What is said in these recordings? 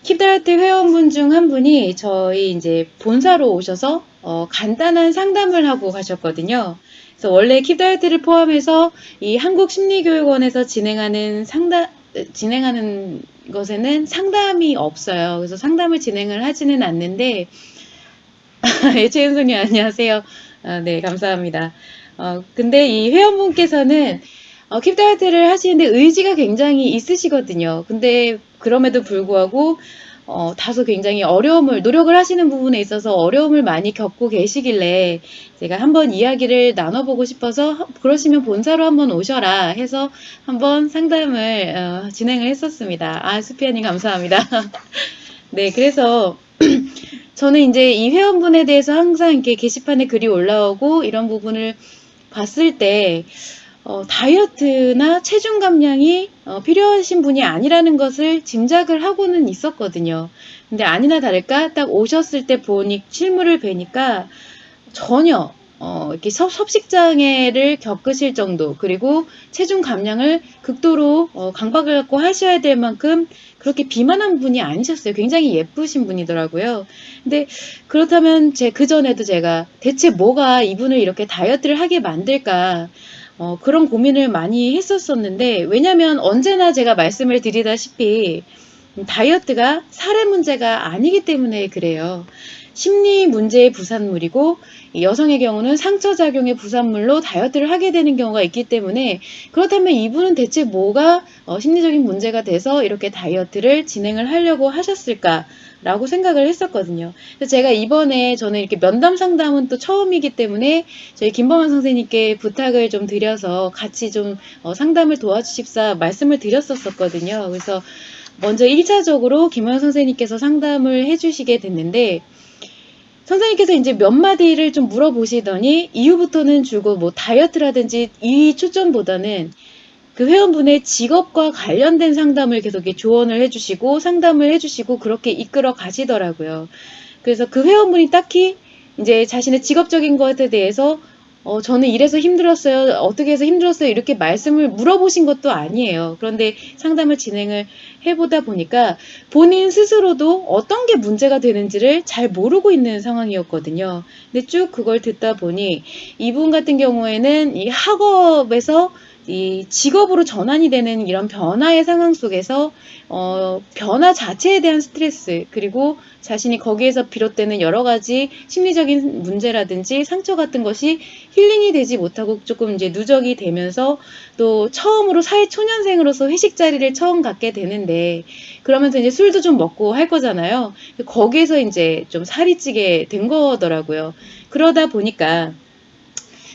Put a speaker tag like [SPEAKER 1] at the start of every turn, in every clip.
[SPEAKER 1] 킵다이어트 회원분 중 한 분이 저희 이제 본사로 오셔서 간단한 상담을 하고 가셨거든요. 그래서 원래 킵다이어트를 포함해서 이 한국심리교육원에서 진행하는 것에는 상담이 없어요. 그래서 상담을 진행을 하지는 않는데, 최은선님 안녕하세요. 네, 감사합니다. 근데 이 회원분께서는 킵다이어트를 하시는데 의지가 굉장히 있으시거든요. 근데 그럼에도 불구하고 다소 굉장히 노력을 하시는 부분에 있어서 어려움을 많이 겪고 계시길래 제가 한번 이야기를 나눠보고 싶어서 그러시면 본사로 한번 오셔라 해서 한번 상담을 진행을 했었습니다. 수피아님 감사합니다. 네, 그래서 저는 이제 이 회원분에 대해서 항상 이렇게 게시판에 글이 올라오고 이런 부분을 봤을 때 다이어트나 체중 감량이 필요하신 분이 아니라는 것을 짐작을 하고는 있었거든요. 근데 아니나 다를까 딱 오셨을 때 보니 실물을 뵈니까 전혀 이렇게 섭식장애를 겪으실 정도, 그리고 체중 감량을 극도로 강박을 갖고 하셔야 될 만큼 그렇게 비만한 분이 아니셨어요. 굉장히 예쁘신 분이더라고요. 근데 그렇다면 그전에도 제가 대체 뭐가 이분을 이렇게 다이어트를 하게 만들까 그런 고민을 많이 했었었는데, 왜냐면 언제나 제가 말씀을 드리다시피 다이어트가 살의 문제가 아니기 때문에 그래요. 심리 문제의 부산물이고 여성의 경우는 상처작용의 부산물로 다이어트를 하게 되는 경우가 있기 때문에, 그렇다면 이분은 대체 뭐가 심리적인 문제가 돼서 이렇게 다이어트를 진행을 하려고 하셨을까 라고 생각을 했었거든요. 그래서 제가 이번에 저는 이렇게 면담 상담은 또 처음이기 때문에 저희 김범환 선생님께 부탁을 좀 드려서 같이 좀 상담을 도와주십사 말씀을 드렸었거든요. 그래서 먼저 1차적으로 김범환 선생님께서 상담을 해주시게 됐는데, 선생님께서 이제 몇 마디를 좀 물어보시더니 이후부터는 주로 뭐 다이어트라든지 이 초점보다는 그 회원분의 직업과 관련된 상담을 계속 조언을 해주시고 상담을 해주시고 그렇게 이끌어 가시더라고요. 그래서 그 회원분이 딱히 이제 자신의 직업적인 것에 대해서 저는 이래서 힘들었어요. 어떻게 해서 힘들었어요. 이렇게 말씀을 물어보신 것도 아니에요. 그런데 상담을 진행을 해보다 보니까 본인 스스로도 어떤 게 문제가 되는지를 잘 모르고 있는 상황이었거든요. 근데 쭉 그걸 듣다 보니 이분 같은 경우에는 이 학업에서 이 직업으로 전환이 되는 이런 변화의 상황 속에서 변화 자체에 대한 스트레스, 그리고 자신이 거기에서 비롯되는 여러 가지 심리적인 문제라든지 상처 같은 것이 힐링이 되지 못하고 조금 이제 누적이 되면서 또 처음으로 사회 초년생으로서 회식 자리를 처음 갖게 되는데, 그러면서 이제 술도 좀 먹고 할 거잖아요. 거기에서 이제 좀 살이 찌게 된 거더라고요. 그러다 보니까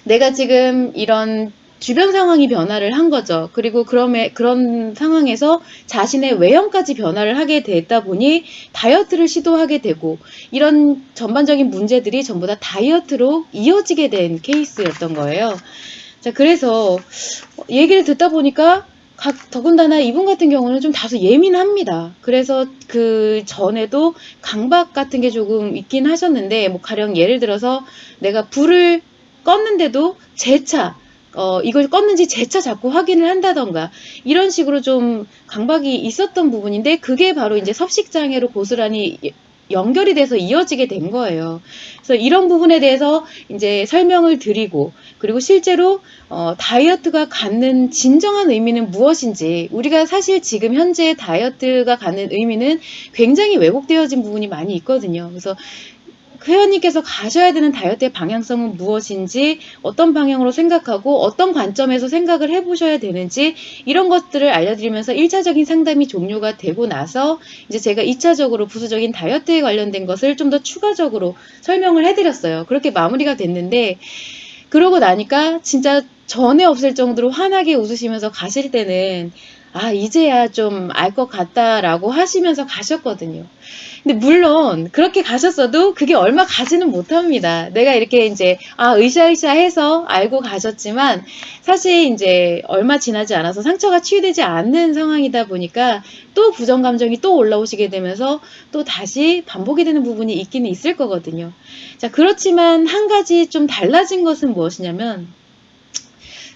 [SPEAKER 1] 내가 지금 이런 주변 상황이 변화를 한 거죠. 그리고 그런 상황에서 자신의 외형까지 변화를 하게 됐다 보니 다이어트를 시도하게 되고, 이런 전반적인 문제들이 전부 다 다이어트로 이어지게 된 케이스였던 거예요. 자, 그래서 얘기를 듣다 보니까 더군다나 이분 같은 경우는 좀 다소 예민합니다. 그래서 그 전에도 강박 같은 게 조금 있긴 하셨는데, 뭐 가령 예를 들어서 내가 불을 껐는데도 이걸 껐는지 재차 자꾸 확인을 한다던가 이런 식으로 좀 강박이 있었던 부분인데, 그게 바로 이제 섭식장애로 고스란히 연결이 돼서 이어지게 된 거예요. 그래서 이런 부분에 대해서 이제 설명을 드리고, 그리고 실제로 다이어트가 갖는 진정한 의미는 무엇인지, 우리가 사실 지금 현재 다이어트가 갖는 의미는 굉장히 왜곡되어진 부분이 많이 있거든요. 그래서 회원님께서 가셔야 되는 다이어트의 방향성은 무엇인지, 어떤 방향으로 생각하고 어떤 관점에서 생각을 해보셔야 되는지, 이런 것들을 알려드리면서 1차적인 상담이 종료가 되고 나서 이제 제가 2차적으로 부수적인 다이어트에 관련된 것을 좀 더 추가적으로 설명을 해드렸어요. 그렇게 마무리가 됐는데, 그러고 나니까 진짜 전에 없을 정도로 환하게 웃으시면서 가실 때는 이제야 좀 알 것 같다라고 하시면서 가셨거든요. 근데 물론 그렇게 가셨어도 그게 얼마 가지는 못합니다. 내가 이렇게 이제 으쌰으쌰 해서 알고 가셨지만, 사실 이제 얼마 지나지 않아서 상처가 치유되지 않는 상황이다 보니까 또 부정 감정이 또 올라오시게 되면서 또 다시 반복이 되는 부분이 있기는 있을 거거든요. 자, 그렇지만 한 가지 좀 달라진 것은 무엇이냐면,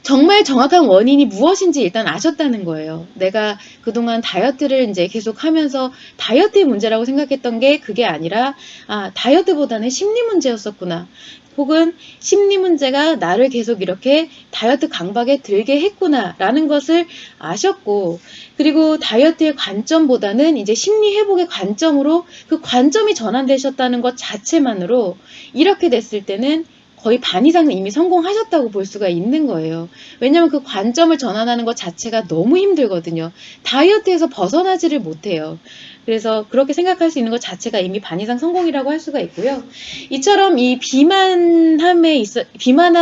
[SPEAKER 1] 정말 정확한 원인이 무엇인지 일단 아셨다는 거예요. 내가 그동안 다이어트를 이제 계속 하면서 다이어트의 문제라고 생각했던 게 그게 아니라, 아, 다이어트보다는 심리 문제였었구나. 혹은 심리 문제가 나를 계속 이렇게 다이어트 강박에 들게 했구나 라는 것을 아셨고, 그리고 다이어트의 관점보다는 이제 심리 회복의 관점으로 그 관점이 전환되셨다는 것 자체만으로 이렇게 됐을 때는 거의 반 이상은 이미 성공하셨다고 볼 수가 있는 거예요. 왜냐하면 그 관점을 전환하는 것 자체가 너무 힘들거든요. 다이어트에서 벗어나지를 못해요. 그래서 그렇게 생각할 수 있는 것 자체가 이미 반 이상 성공이라고 할 수가 있고요. 이처럼 이 비만함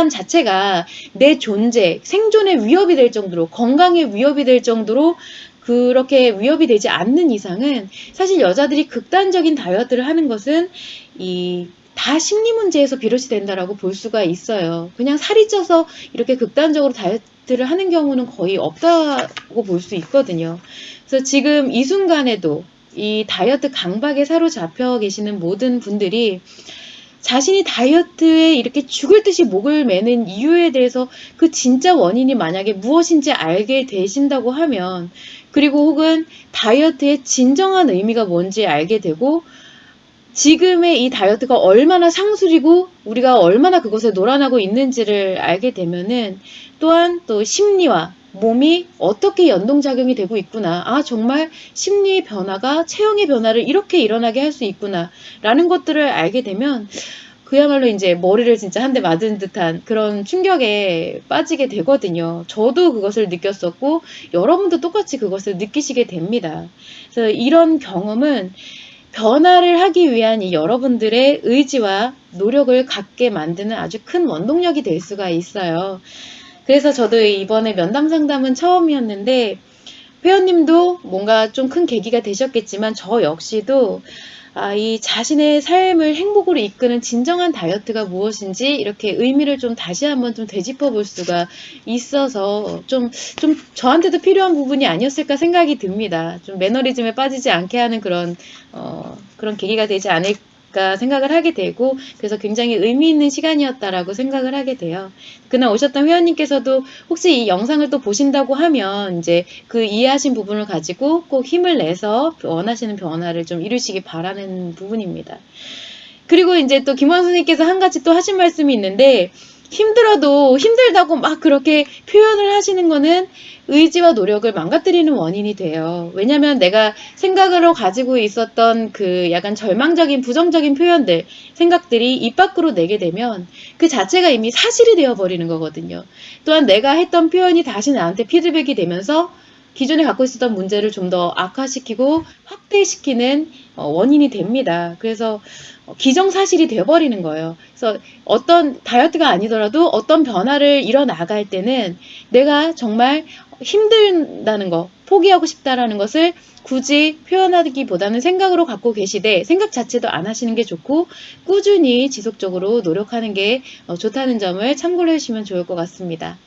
[SPEAKER 1] 자체가 내 존재, 생존에 위협이 될 정도로, 건강에 위협이 될 정도로 그렇게 위협이 되지 않는 이상은 사실 여자들이 극단적인 다이어트를 하는 것은 다 심리 문제에서 비롯이 된다라고 볼 수가 있어요. 그냥 살이 쪄서 이렇게 극단적으로 다이어트를 하는 경우는 거의 없다고 볼 수 있거든요. 그래서 지금 이 순간에도 이 다이어트 강박에 사로잡혀 계시는 모든 분들이 자신이 다이어트에 이렇게 죽을 듯이 목을 매는 이유에 대해서 그 진짜 원인이 만약에 무엇인지 알게 되신다고 하면, 그리고 혹은 다이어트의 진정한 의미가 뭔지 알게 되고, 지금의 이 다이어트가 얼마나 상술이고 우리가 얼마나 그것에 놀아나고 있는지를 알게 되면은, 또한 또 심리와 몸이 어떻게 연동작용이 되고 있구나. 아, 정말 심리의 변화가 체형의 변화를 이렇게 일어나게 할 수 있구나. 라는 것들을 알게 되면 그야말로 이제 머리를 진짜 한 대 맞은 듯한 그런 충격에 빠지게 되거든요. 저도 그것을 느꼈었고 여러분도 똑같이 그것을 느끼시게 됩니다. 그래서 이런 경험은 변화를 하기 위한 이 여러분들의 의지와 노력을 갖게 만드는 아주 큰 원동력이 될 수가 있어요. 그래서 저도 이번에 면담 상담은 처음이었는데 회원님도 뭔가 좀 큰 계기가 되셨겠지만 저 역시도 이 자신의 삶을 행복으로 이끄는 진정한 다이어트가 무엇인지 이렇게 의미를 좀 다시 한번 좀 되짚어 볼 수가 있어서 좀 저한테도 필요한 부분이 아니었을까 생각이 듭니다. 좀 매너리즘에 빠지지 않게 하는 그런 계기가 되지 않을까 생각을 하게 되고, 그래서 굉장히 의미 있는 시간이었다라고 생각을 하게 돼요. 그날 오셨던 회원님께서도 혹시 이 영상을 또 보신다고 하면 이제 그 이해하신 부분을 가지고 꼭 힘을 내서 원하시는 변화를 좀 이루시기 바라는 부분입니다. 그리고 이제 또 김원 선생님께서 한 가지 또 하신 말씀이 있는데, 힘들어도 힘들다고 막 그렇게 표현을 하시는 거는 의지와 노력을 망가뜨리는 원인이 돼요. 왜냐면 내가 생각으로 가지고 있었던 그 약간 절망적인 부정적인 표현들, 생각들이 입 밖으로 내게 되면 그 자체가 이미 사실이 되어버리는 거거든요. 또한 내가 했던 표현이 다시 나한테 피드백이 되면서 기존에 갖고 있었던 문제를 좀 더 악화시키고 확대시키는 원인이 됩니다. 그래서 기정사실이 되어버리는 거예요. 그래서 어떤 다이어트가 아니더라도 어떤 변화를 일어나갈 때는 내가 정말 힘든다는 거, 포기하고 싶다라는 것을 굳이 표현하기보다는 생각으로 갖고 계시되 생각 자체도 안 하시는 게 좋고 꾸준히 지속적으로 노력하는 게 좋다는 점을 참고로 해주시면 좋을 것 같습니다.